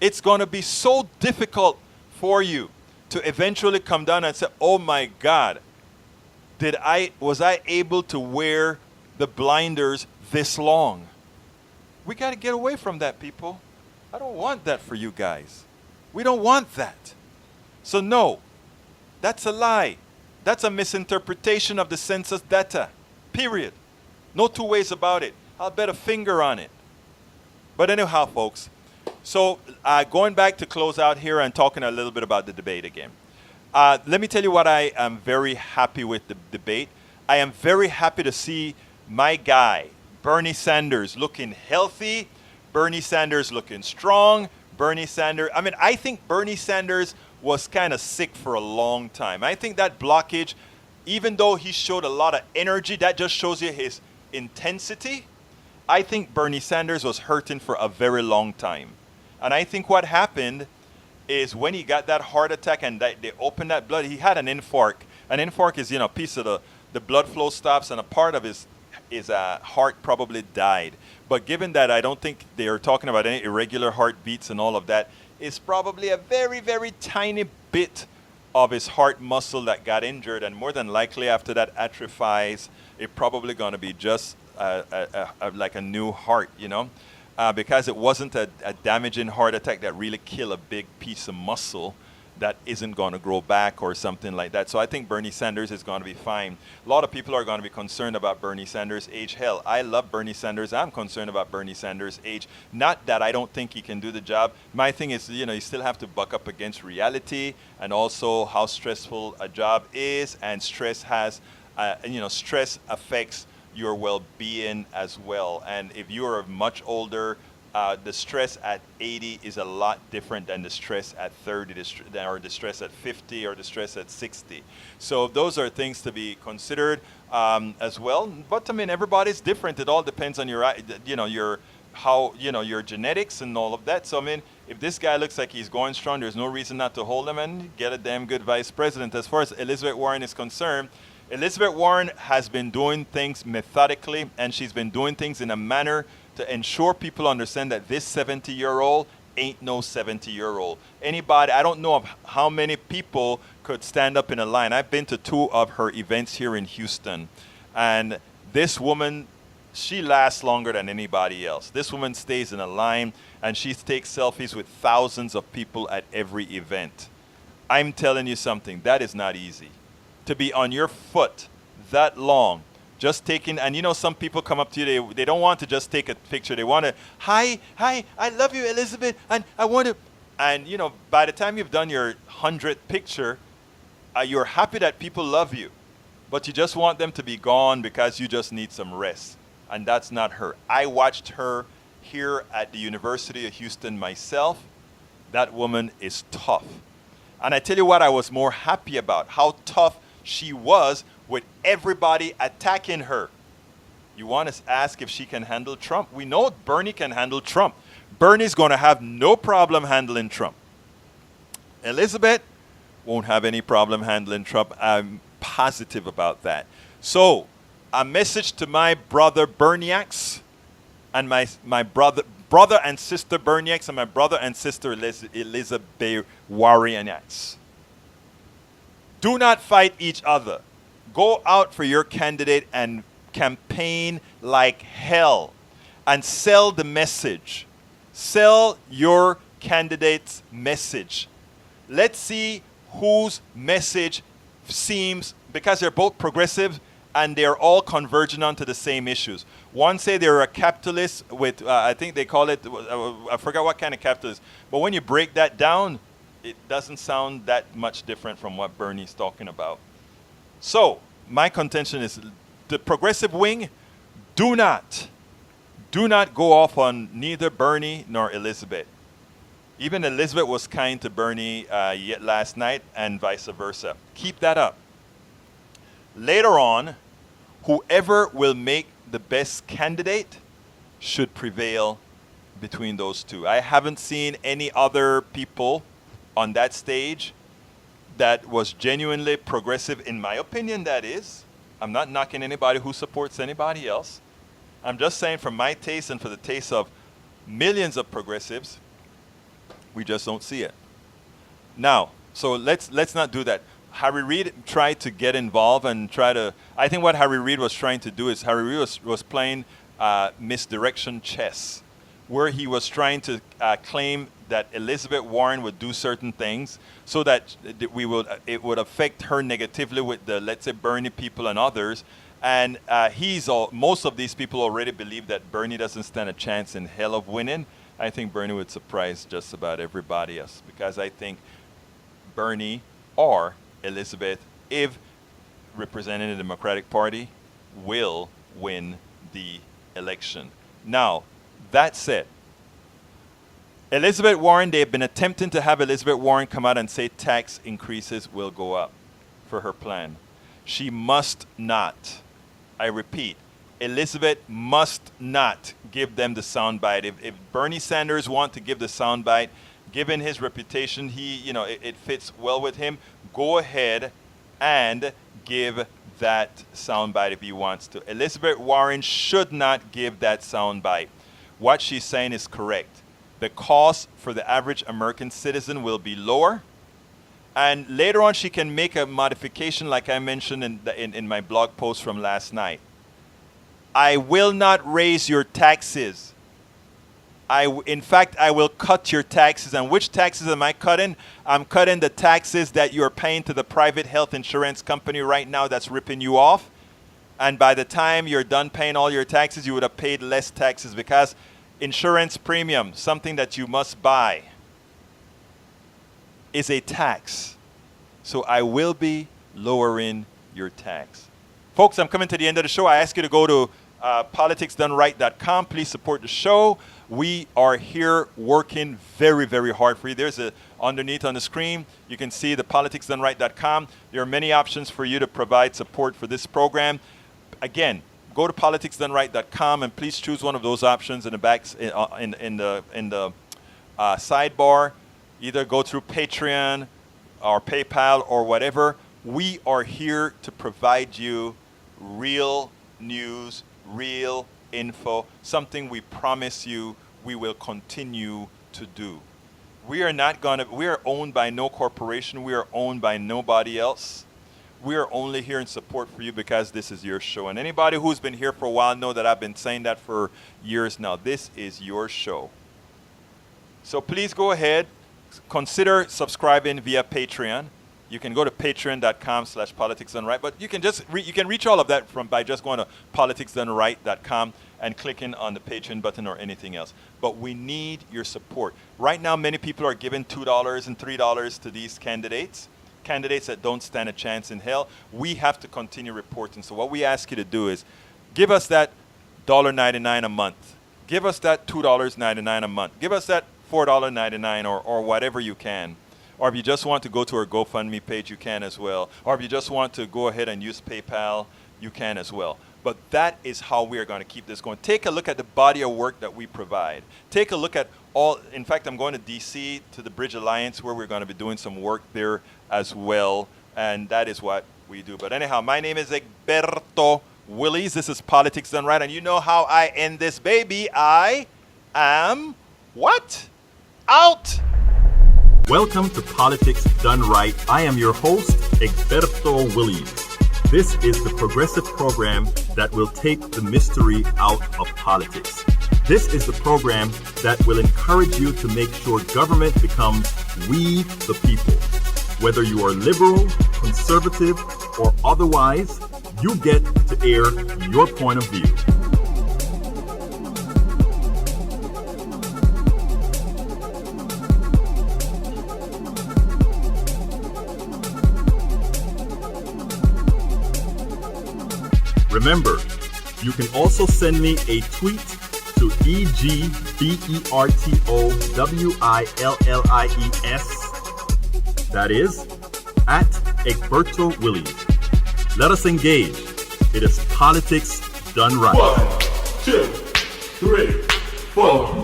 It's going to be so difficult for you to eventually come down and say, oh my God, was I able to wear the blinders this long? We got to get away from that, people. I don't want that for you guys. We don't want that. So no, that's a lie. That's a misinterpretation of the census data, period. No two ways about it. I'll bet a finger on it. But anyhow, folks, so going back to close out here and talking a little bit about the debate again. Let me tell you what I am very happy with the debate. I am very happy to see my guy, Bernie Sanders, looking healthy, Bernie Sanders looking strong, I think Bernie Sanders was kind of sick for a long time. I think that blockage, even though he showed a lot of energy, that just shows you his intensity. I think Bernie Sanders was hurting for a very long time. And I think what happened is when he got that heart attack and they opened that blood, he had an infarct. An infarct is, a piece of the blood flow stops and a part of his heart probably died. But given that I don't think they are talking about any irregular heartbeats and all of that, it's probably a very, very tiny bit of his heart muscle that got injured. And more than likely after that atrophies, it's probably going to be just like a new heart, because it wasn't a damaging heart attack that really killed a big piece of muscle that isn't going to grow back or something like that. So I think Bernie Sanders is going to be fine. A lot of people are going to be concerned about Bernie Sanders' age. Hell, I love Bernie Sanders. I'm concerned about Bernie Sanders' age. Not that I don't think he can do the job. My thing is, you still have to buck up against reality and also how stressful a job is. And stress stress affects your well-being as well. And if you are much older, the stress at 80 is a lot different than the stress at 30, or the stress at 50, or the stress at 60. So those are things to be considered as well. But everybody's different. It all depends on your genetics and all of that. So if this guy looks like he's going strong, there's no reason not to hold him and get a damn good vice president. As far as Elizabeth Warren is concerned, Elizabeth Warren has been doing things methodically, and she's been doing things in a manner to ensure people understand that this 70-year-old ain't no 70-year-old. Anybody, I don't know of how many people could stand up in a line. I've been to 2 of her events here in Houston, and this woman, she lasts longer than anybody else. This woman stays in a line, and she takes selfies with thousands of people at every event. I'm telling you something, that is not easy. To be on your foot that long, just taking, and some people come up to you, they don't want to just take a picture. They want to, hi, I love you, Elizabeth, and I want to, and by the time you've done your 100th picture, you're happy that people love you, but you just want them to be gone because you just need some rest. And that's not her. I watched her here at the University of Houston myself. That woman is tough. And I tell you what I was more happy about, how tough she was with everybody attacking her. You want to ask if she can handle Trump? We know Bernie can handle Trump. Bernie's going to have no problem handling Trump. Elizabeth won't have any problem handling Trump. I'm positive about that. So, a message to my brother Berniacs and my brother and sister Berniacs and my brother and sister Elizabeth Warrianiacs. Do not fight each other. Go out for your candidate and campaign like hell and sell the message. Sell your candidate's message. Let's see whose message seems, because they're both progressive and they're all converging onto the same issues. One say they're a capitalist with, I think they call it, I forgot what kind of capitalist, but when you break that down, it doesn't sound that much different from what Bernie's talking about. So, my contention is the progressive wing, do not go off on neither Bernie nor Elizabeth. Even Elizabeth was kind to Bernie yet last night and vice versa. Keep that up. Later on, whoever will make the best candidate should prevail between those two. I haven't seen any other people on that stage that was genuinely progressive, in my opinion, that is. I'm not knocking anybody who supports anybody else. I'm just saying from my taste and for the taste of millions of progressives, we just don't see it. Now, so let's not do that. Harry Reid tried to get involved and I think what Harry Reid was trying to do is Harry Reid was playing misdirection chess, where he was trying to claim that Elizabeth Warren would do certain things so that it would affect her negatively with the, let's say, Bernie people and others. And most of these people already believe that Bernie doesn't stand a chance in hell of winning. I think Bernie would surprise just about everybody else, because I think Bernie or Elizabeth, if representing the Democratic Party, will win the election. Now, that said, Elizabeth Warren, they've been attempting to have Elizabeth Warren come out and say tax increases will go up for her plan. She must not. I repeat, Elizabeth must not give them the soundbite. If Bernie Sanders want to give the soundbite, given his reputation, it fits well with him, go ahead and give that soundbite if he wants to. Elizabeth Warren should not give that soundbite. What she's saying is correct. The cost for the average American citizen will be lower. And later on, she can make a modification like I mentioned in my blog post from last night. I will not raise your taxes. In fact, I will cut your taxes. And which taxes am I cutting? I'm cutting the taxes that you're paying to the private health insurance company right now that's ripping you off. And by the time you're done paying all your taxes, you would have paid less taxes, because insurance premium, something that you must buy, is a tax. So I will be lowering your tax. Folks, I'm coming to the end of the show. I ask you to go to politicsdoneright.com. Please support the show. We are here working very, very hard for you. There's underneath on the screen, you can see the politicsdoneright.com. There are many options for you to provide support for this program. Again, go to politicsdoneright.com and please choose one of those options in the back in the sidebar. Either go through Patreon or PayPal or whatever. We are here to provide you real news, real info, something we promise you we will continue to do. We are owned by no corporation. We are owned by nobody else. We are only here in support for you because this is your show. And anybody who's been here for a while know that I've been saying that for years now. This is your show. So please go ahead, consider subscribing via Patreon. You can go to patreon.com/politicsdoneright, but you can you can reach all of that by just going to politicsdoneright.com and clicking on the Patreon button or anything else. But we need your support. Right now, many people are giving $2 and $3 to these candidates that don't stand a chance in hell. We have to continue reporting. So what we ask you to do is give us that $1.99 a month. Give us that $2.99 a month. Give us that $4.99 or whatever you can. Or if you just want to go to our GoFundMe page, you can as well. Or if you just want to go ahead and use PayPal, you can as well. But that is how we are going to keep this going. Take a look at the body of work that we provide. Take a look at in fact, I'm going to DC to the Bridge Alliance where we're going to be doing some work there as well. And that is what we do. But anyhow, my name is Egberto Willies. This is Politics Done Right. And you know how I end this, baby. I am what? Out. Welcome to Politics Done Right. I am your host, Egberto Willies. This is the progressive program that will take the mystery out of politics. This is the program that will encourage you to make sure government becomes we the people. Whether you are liberal, conservative, or otherwise, you get to air your point of view. Remember, you can also send me a tweet to EGBERTOWILLIES. That is, at Egberto Willies. Let us engage. It is politics done right. 1, 2, 3, 4.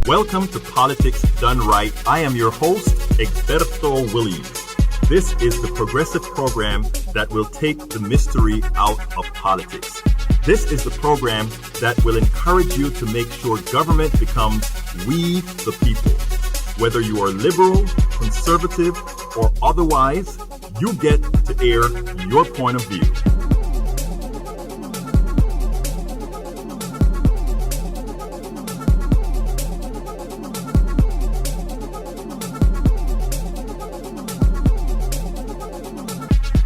Welcome to Politics Done Right. I am your host, Egberto Willies. This is the progressive program that will take the mystery out of politics. This is the program that will encourage you to make sure government becomes we the people. Whether you are liberal, conservative, or otherwise, you get to air your point of view.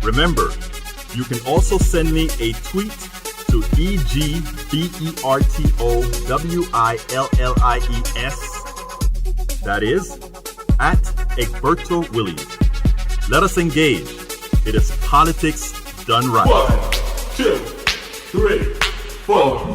Remember, you can also send me a tweet to EGBERTOWILLIES. That is, at Egberto Willies. Let us engage. It is politics done right. 1, 2, 3, 4.